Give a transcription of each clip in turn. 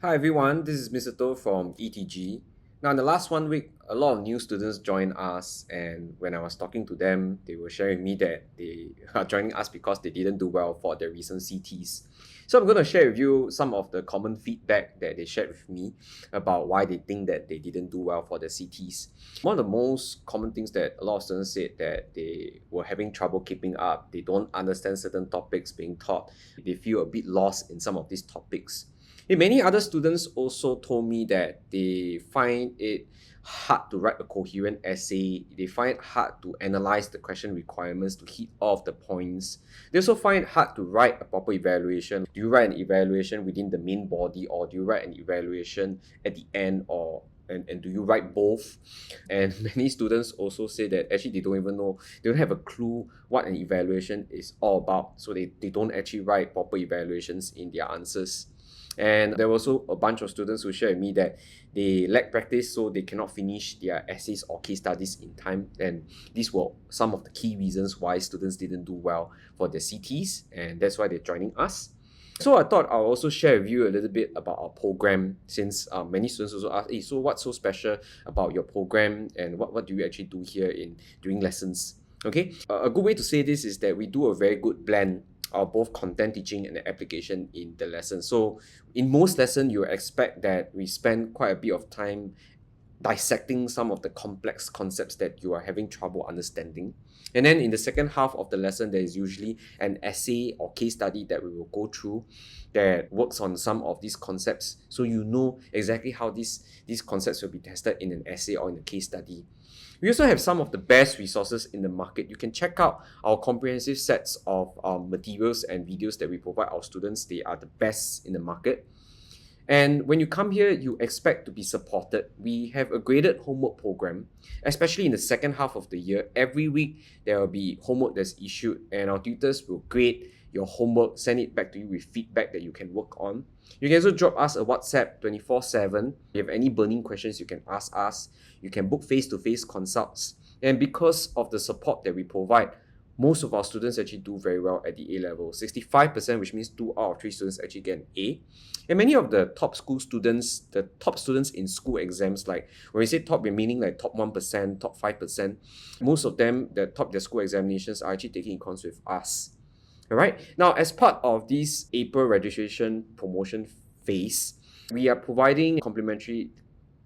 Hi everyone, this is Mr. To from ETG. Now, in the last 1 week, a lot of new students joined us, and when I was talking to them, they were sharing with me that they are joining us because they didn't do well for their recent CTs. So, I'm going to share with you some of the common feedback that they shared with me about why they think that they didn't do well for their CTs. One of the most common things that a lot of students said that they were having trouble keeping up, they don't understand certain topics being taught, they feel a bit lost in some of these topics. Many other students also told me that they find it hard to write a coherent essay. They find it hard to analyze the question requirements to hit all of the points. They also find it hard to write a proper evaluation. Do you write an evaluation within the main body, or do you write an evaluation at the end, and do you write both? And many students also say that actually they don't even know, they don't have a clue what an evaluation is all about. So they don't actually write proper evaluations in their answers. And there were also a bunch of students who shared with me that they lack practice, so they cannot finish their essays or case studies in time. And these were some of the key reasons why students didn't do well for their CTs, and that's why they're joining us. So I thought I'll also share with you a little bit about our program, since many students also ask, hey, so what's so special about your program, and what do you actually do here during lessons? Okay, a good way to say this is that we do a very good blend of both content teaching and application in the lesson. So in most lessons, you expect that we spend quite a bit of time dissecting some of the complex concepts that you are having trouble understanding. And then in the second half of the lesson, there is usually an essay or case study that we will go through that works on some of these concepts. So you know exactly how these concepts will be tested in an essay or in a case study. We also have some of the best resources in the market. You can check out our comprehensive sets of materials and videos that we provide our students. They are the best in the market. And when you come here, you expect to be supported. We have a graded homework program, especially in the second half of the year. Every week, there will be homework that's issued, and our tutors will grade your homework, send it back to you with feedback that you can work on. You can also drop us a WhatsApp 24/7. If you have any burning questions, you can ask us. You can book face-to-face consults. And because of the support that we provide, most of our students actually do very well at the A level. 65%, which means 2 out of 3 students actually get an A. And many of the top school students, the top students in school exams, like when we say top, we're meaning like top 1%, top 5%. Most of them that top their school examinations are actually taking econs with us. All right. Now, as part of this April registration promotion phase, we are providing complimentary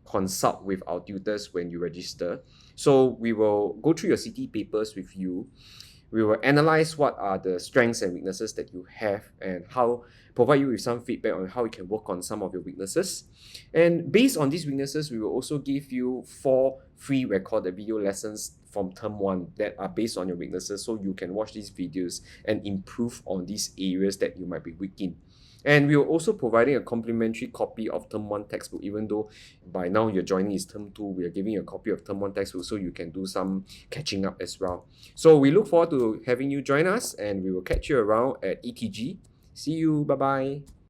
consult with our tutors when you register. So we will go through your CT papers with you. We will analyze what are the strengths and weaknesses that you have, and how provide you with some feedback on how you can work on some of your weaknesses. And based on these weaknesses, we will also give you 4 free recorded video lessons from term 1 that are based on your weaknesses, so you can watch these videos and improve on these areas that you might be weak in. And we are also providing a complimentary copy of Term 1 textbook. Even though by now you're joining is Term 2, we are giving you a copy of Term 1 textbook so you can do some catching up as well. So we look forward to having you join us, and we will catch you around at ETG. See you. Bye-bye.